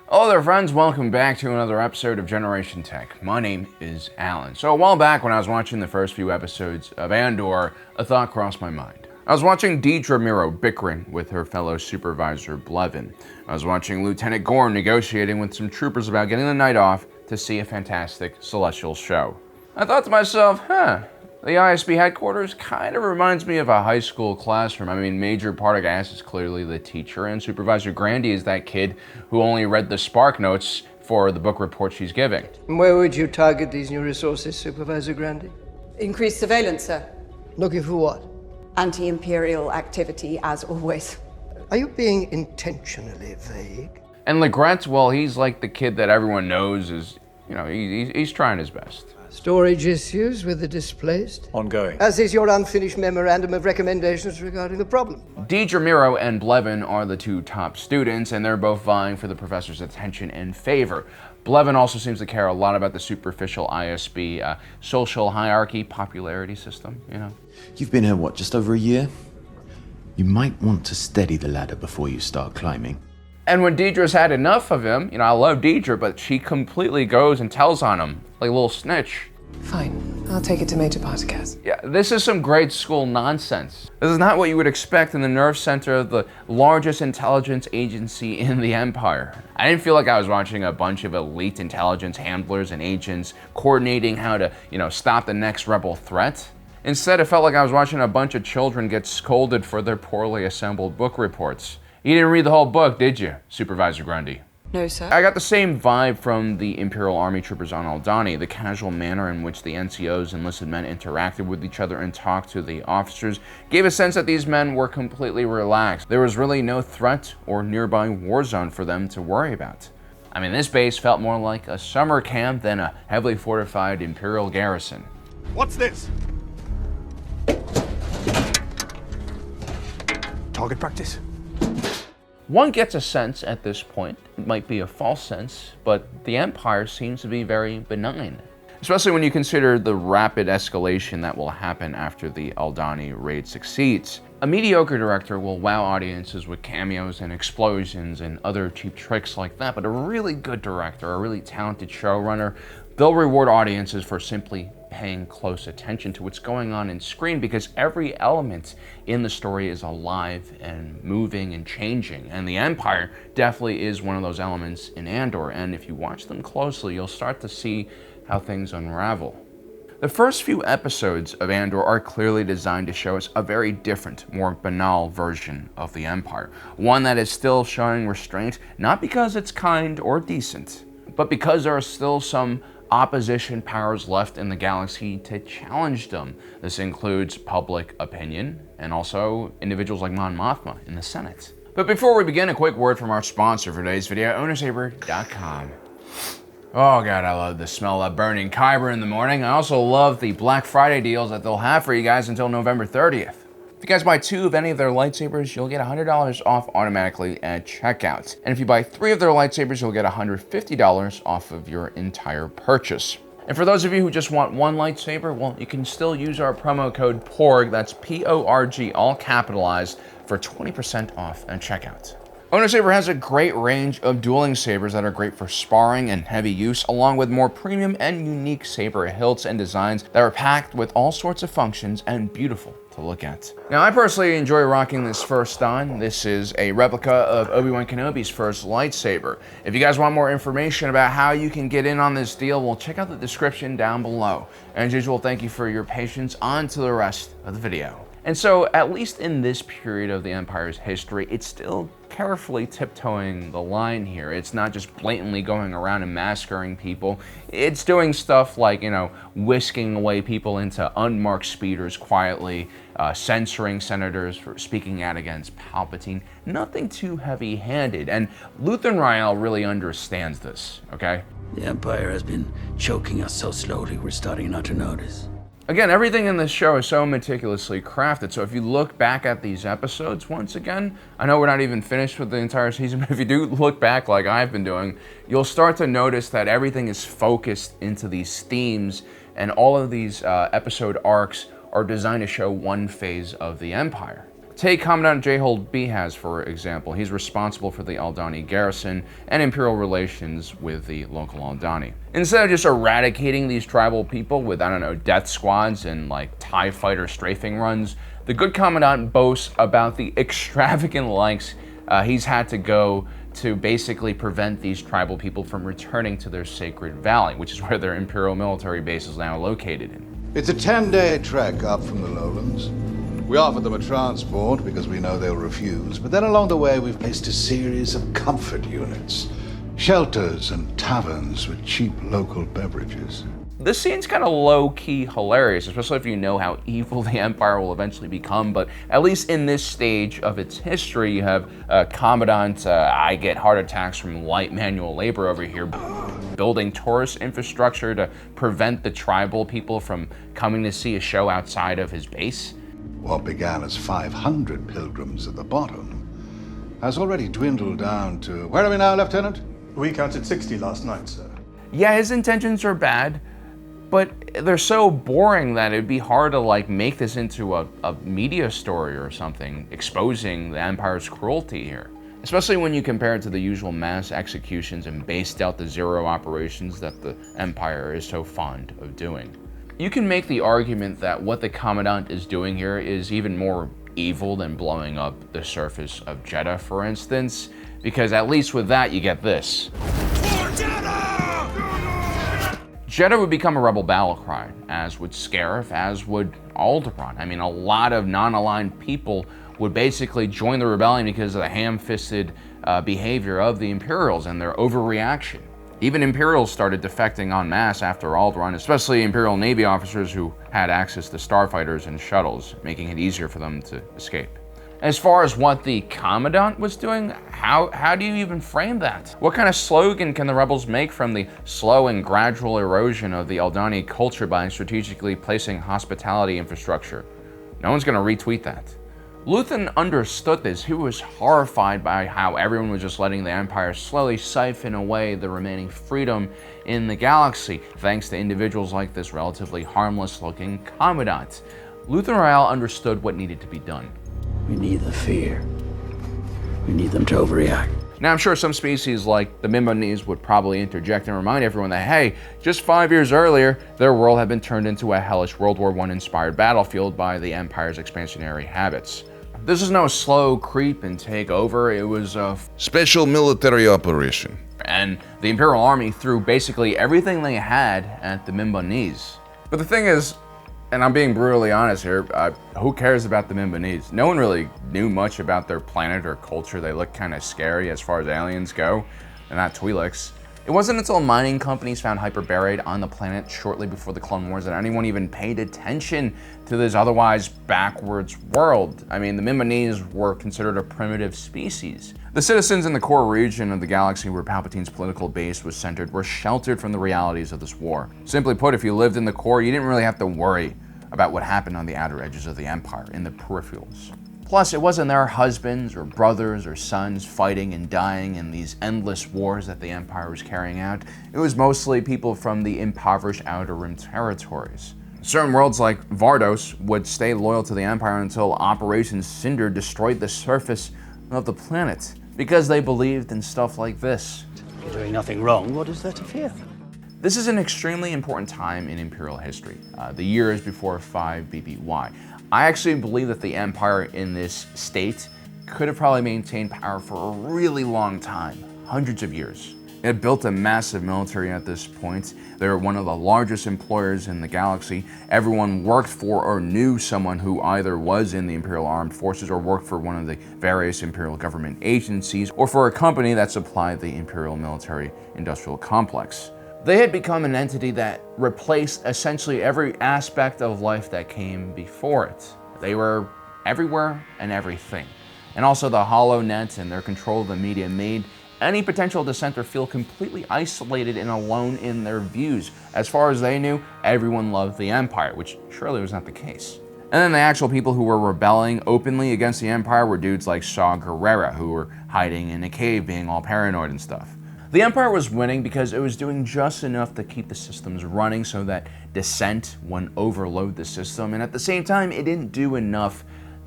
Hello there friends, welcome back to another episode of Generation Tech. My name is Alan. So a while back when I was watching the first few episodes of Andor, a thought crossed my mind. I was watching Dedra Meero bickering with her fellow supervisor Blevin. I was watching Lieutenant Gorn negotiating with some troopers about getting the night off to see a fantastic celestial show. I thought to myself, the ISB headquarters kind of reminds me of a high school classroom. I mean, Major Partagas is clearly the teacher, and Supervisor Grandy is that kid who only read the Spark Notes for the book report she's giving. Where would you target these new resources, Supervisor Grandy? Increased surveillance, sir. Looking for what? Anti-imperial activity, as always. Are you being intentionally vague? And Legret, well, he's like the kid that everyone knows is, he's trying his best. Storage issues with the displaced? Ongoing. As is your unfinished memorandum of recommendations regarding the problem. Dedra Meero and Blevin are the two top students, and they're both vying for the professor's attention and favor. Blevin also seems to care a lot about the superficial ISB social hierarchy popularity system, You've been here, just over a year? You might want to steady the ladder before you start climbing. And when Dedra's had enough of him, I love Dedra, but she completely goes and tells on him, like a little snitch. Fine, I'll take it to Major Partagas. Yeah, this is some grade school nonsense. This is not what you would expect in the nerve center of the largest intelligence agency in the Empire. I didn't feel like I was watching a bunch of elite intelligence handlers and agents coordinating how to, stop the next rebel threat. Instead, it felt like I was watching a bunch of children get scolded for their poorly assembled book reports. You didn't read the whole book, did you, Supervisor Grundy? No, sir. I got the same vibe from the Imperial Army troopers on Aldhani. The casual manner in which the NCOs and enlisted men interacted with each other and talked to the officers gave a sense that these men were completely relaxed. There was really no threat or nearby war zone for them to worry about. I mean, this base felt more like a summer camp than a heavily fortified Imperial garrison. What's this? Target practice? One gets a sense at this point, it might be a false sense, but the Empire seems to be very benign. Especially when you consider the rapid escalation that will happen after the Aldhani raid succeeds. A mediocre director will wow audiences with cameos and explosions and other cheap tricks like that, but a really good director, a really talented showrunner, they'll reward audiences for simply paying close attention to what's going on in screen, because every element in the story is alive and moving and changing. And the Empire definitely is one of those elements in Andor. And if you watch them closely, you'll start to see how things unravel. The first few episodes of Andor are clearly designed to show us a very different, more banal version of the Empire. One that is still showing restraint, not because it's kind or decent, but because there are still some opposition powers left in the galaxy to challenge them. This includes public opinion and also individuals like Mon Mothma in the Senate. But before we begin, a quick word from our sponsor for today's video, ownersaber.com. Oh god, I love the smell of burning kyber in the morning. I also love the Black Friday deals that they'll have for you guys until November 30th. If you guys buy 2 of any of their lightsabers, you'll get $100 off automatically at checkout. And if you buy 3 of their lightsabers, you'll get $150 off of your entire purchase. And for those of you who just want one lightsaber, well, you can still use our promo code PORG, that's P-O-R-G, all capitalized, for 20% off at checkout. Ownersaber has a great range of dueling sabers that are great for sparring and heavy use, along with more premium and unique saber hilts and designs that are packed with all sorts of functions and beautiful to look at. Now, I personally enjoy rocking this first on. This is a replica of Obi-Wan Kenobi's first lightsaber. If you guys want more information about how you can get in on this deal, well, check out the description down below. And as usual, thank you for your patience. On to the rest of the video. And so, at least in this period of the Empire's history, it's still carefully tiptoeing the line here. It's not just blatantly going around and massacring people. It's doing stuff like, whisking away people into unmarked speeders quietly, censoring senators for speaking out against Palpatine. Nothing too heavy-handed, and Luthen Rael really understands this, okay? The Empire has been choking us so slowly, we're starting not to notice. Again, everything in this show is so meticulously crafted, so if you look back at these episodes, once again, I know we're not even finished with the entire season, but if you do look back like I've been doing, you'll start to notice that everything is focused into these themes, and all of these episode arcs are designed to show one phase of the Empire. Take Commandant J-Hold Behaz, for example. He's responsible for the Aldhani garrison and imperial relations with the local Aldhani. Instead of just eradicating these tribal people with, I don't know, death squads and like TIE fighter strafing runs, the good Commandant boasts about the extravagant lengths he's had to go to basically prevent these tribal people from returning to their sacred valley, which is where their imperial military base is now located in. It's a 10-day trek up from the lowlands. We offered them a transport because we know they'll refuse, but then along the way we've placed a series of comfort units, shelters and taverns with cheap local beverages. This scene's kind of low-key hilarious, especially if you know how evil the Empire will eventually become, but at least in this stage of its history, you have Commandant, I get heart attacks from light manual labor over here, building tourist infrastructure to prevent the tribal people from coming to see a show outside of his base. What began as 500 pilgrims at the bottom has already dwindled down to... Where are we now, Lieutenant? We counted 60 last night, sir. Yeah, his intentions are bad, but they're so boring that it'd be hard to like make this into a media story or something, exposing the Empire's cruelty here. Especially when you compare it to the usual mass executions and base Delta Zero operations that the Empire is so fond of doing. You can make the argument that what the Commandant is doing here is even more evil than blowing up the surface of Jeddah, for instance, because at least with that you get this. Jeddah would become a rebel battle cry, as would Scarif, as would Alderaan. I mean, a lot of non-aligned people would basically join the rebellion because of the ham-fisted behavior of the Imperials and their overreaction. Even Imperials started defecting en masse after Alderaan, especially Imperial Navy officers who had access to starfighters and shuttles, making it easier for them to escape. As far as what the Commandant was doing, how do you even frame that? What kind of slogan can the rebels make from the slow and gradual erosion of the Aldhani culture by strategically placing hospitality infrastructure? No one's gonna retweet that. Luthen understood this. He was horrified by how everyone was just letting the Empire slowly siphon away the remaining freedom in the galaxy, thanks to individuals like this relatively harmless-looking Commandant. Luthen Rael understood what needed to be done. We need the fear. We need them to overreact. Now, I'm sure some species like the Mimbonese would probably interject and remind everyone that, hey, just 5 years earlier, their world had been turned into a hellish World War I inspired battlefield by the Empire's expansionary habits. This is no slow creep and take over, it was a special military operation. And the Imperial Army threw basically everything they had at the Mimbonese. But the thing is, and I'm being brutally honest here, who cares about the Mimbonese? No one really knew much about their planet or culture. They look kind of scary as far as aliens go. They're not Twi'leks. It wasn't until mining companies found hyperbarium on the planet shortly before the Clone Wars that anyone even paid attention to this otherwise backwards world. I mean, the Mimbonese were considered a primitive species. The citizens in the core region of the galaxy where Palpatine's political base was centered were sheltered from the realities of this war. Simply put, if you lived in the core, you didn't really have to worry about what happened on the outer edges of the Empire, in the peripherals. Plus, it wasn't their husbands or brothers or sons fighting and dying in these endless wars that the Empire was carrying out. It was mostly people from the impoverished Outer Rim territories. Certain worlds like Vardos would stay loyal to the Empire until Operation Cinder destroyed the surface of the planet, because they believed in stuff like this. You're doing nothing wrong. What is there to fear? This is an extremely important time in Imperial history, the years before 5 BBY. I actually believe that the Empire in this state could have probably maintained power for a really long time, hundreds of years. It had built a massive military at this point. They were one of the largest employers in the galaxy. Everyone worked for or knew someone who either was in the Imperial Armed Forces or worked for one of the various Imperial government agencies or for a company that supplied the Imperial military industrial complex. They had become an entity that replaced essentially every aspect of life that came before it. They were everywhere and everything. And also the HoloNet and their control of the media made any potential dissenter feel completely isolated and alone in their views. As far as they knew, everyone loved the Empire, which surely was not the case. And then the actual people who were rebelling openly against the Empire were dudes like Saw Gerrera, who were hiding in a cave being all paranoid and stuff. The Empire was winning because it was doing just enough to keep the systems running so that dissent wouldn't overload the system, and at the same time, it didn't do enough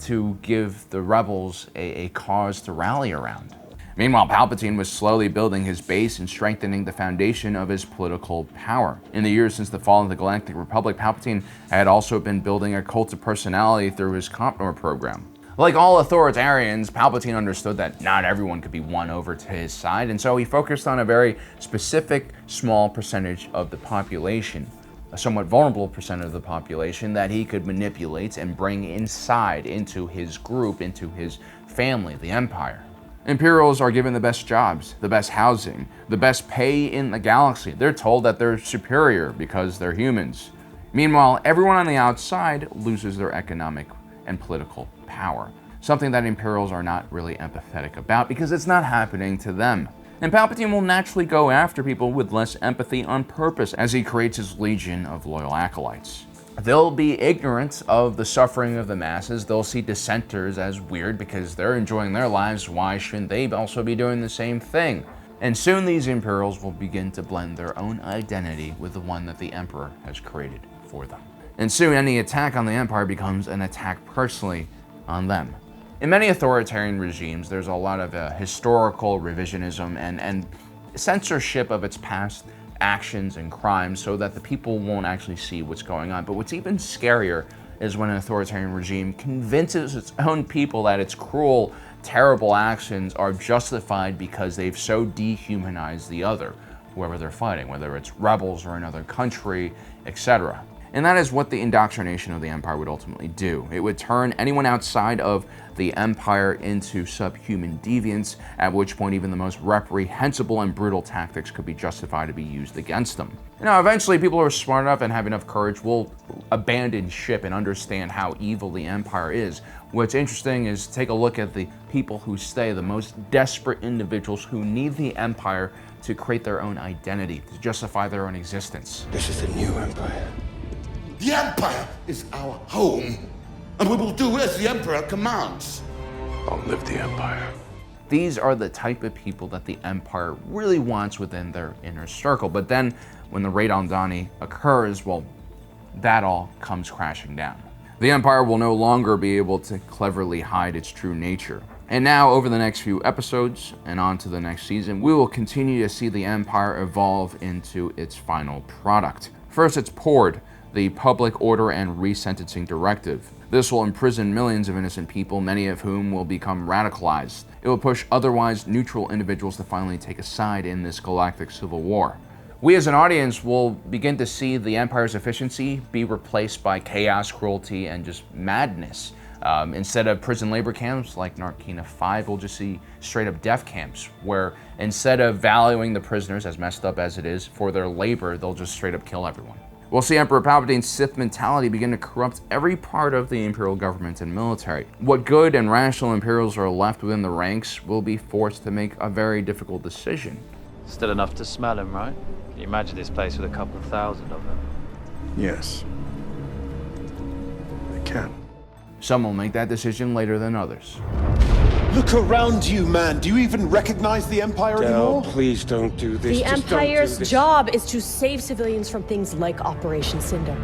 to give the rebels a cause to rally around. Meanwhile, Palpatine was slowly building his base and strengthening the foundation of his political power. In the years since the fall of the Galactic Republic, Palpatine had also been building a cult of personality through his Compnor program. Like all authoritarians, Palpatine understood that not everyone could be won over to his side, and so he focused on a very specific, small percentage of the population, a somewhat vulnerable percent of the population that he could manipulate and bring inside into his group, into his family, the Empire. Imperials are given the best jobs, the best housing, the best pay in the galaxy. They're told that they're superior because they're humans. Meanwhile, everyone on the outside loses their economic and political power, something that Imperials are not really empathetic about because it's not happening to them. And Palpatine will naturally go after people with less empathy on purpose as he creates his legion of loyal acolytes. They'll be ignorant of the suffering of the masses. They'll see dissenters as weird because they're enjoying their lives. Why shouldn't they also be doing the same thing? And soon these Imperials will begin to blend their own identity with the one that the Emperor has created for them. And soon any attack on the Empire becomes an attack personally on them. In many authoritarian regimes, there's a lot of historical revisionism and censorship of its past actions and crimes so that the people won't actually see what's going on. But what's even scarier is when an authoritarian regime convinces its own people that its cruel, terrible actions are justified because they've so dehumanized the other, whoever they're fighting, whether it's rebels or another country, etc. And that is what the indoctrination of the Empire would ultimately do. It would turn anyone outside of the Empire into subhuman deviants, at which point even the most reprehensible and brutal tactics could be justified to be used against them. Now, eventually people who are smart enough and have enough courage will abandon ship and understand how evil the Empire is. What's interesting is take a look at the people who stay, the most desperate individuals who need the Empire to create their own identity, to justify their own existence. This is the new Empire. The Empire is our home, and we will do as the Emperor commands. Long live the Empire. These are the type of people that the Empire really wants within their inner circle. But then when the raid on Donnie occurs, well, that all comes crashing down. The Empire will no longer be able to cleverly hide its true nature. And now, over the next few episodes and on to the next season, we will continue to see the Empire evolve into its final product. First, it's PORD, the Public Order and Resentencing Directive. This will imprison millions of innocent people, many of whom will become radicalized. It will push otherwise neutral individuals to finally take a side in this galactic civil war. We as an audience will begin to see the Empire's efficiency be replaced by chaos, cruelty, and just madness. Instead of prison labor camps like Narkina 5, we'll just see straight up death camps, where instead of valuing the prisoners, as messed up as it is, for their labor, they'll just straight up kill everyone. We'll see Emperor Palpatine's Sith mentality begin to corrupt every part of the Imperial government and military. What good and rational Imperials are left within the ranks will be forced to make a very difficult decision. Still enough to smell them, right? Can you imagine this place with a couple of thousand of them? Yes. I can. Some will make that decision later than others. Look around you, man. Do you even recognize the Empire anymore? Please don't do this. The Empire's job is to save civilians from things like Operation Cinder.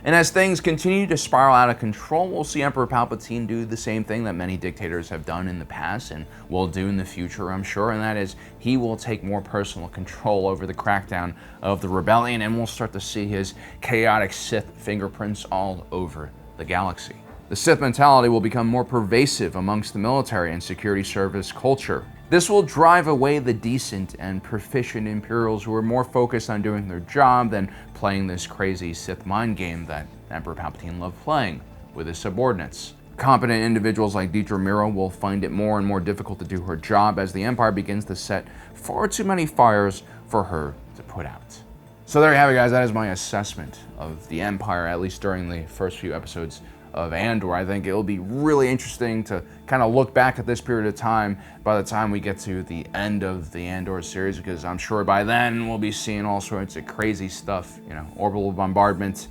And as things continue to spiral out of control, we'll see Emperor Palpatine do the same thing that many dictators have done in the past and will do in the future, I'm sure, and that is he will take more personal control over the crackdown of the rebellion, and we'll start to see his chaotic Sith fingerprints all over the galaxy. The Sith mentality will become more pervasive amongst the military and security service culture. This will drive away the decent and proficient Imperials who are more focused on doing their job than playing this crazy Sith mind game that Emperor Palpatine loved playing with his subordinates. Competent individuals like Deidre Miro will find it more and more difficult to do her job as the Empire begins to set far too many fires for her to put out. So there you have it, guys. That is my assessment of the Empire, at least during the first few episodes of Andor. I think it'll be really interesting to kind of look back at this period of time by the time we get to the end of the Andor series, because I'm sure by then we'll be seeing all sorts of crazy stuff, orbital bombardment,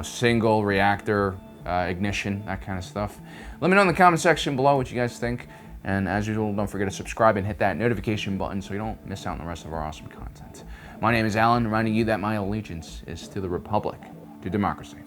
single reactor ignition, that kind of stuff. Let me know in the comment section below what you guys think, and as usual, don't forget to subscribe and hit that notification button so you don't miss out on the rest of our awesome content. My name is Alan, reminding you that my allegiance is to the Republic, to democracy.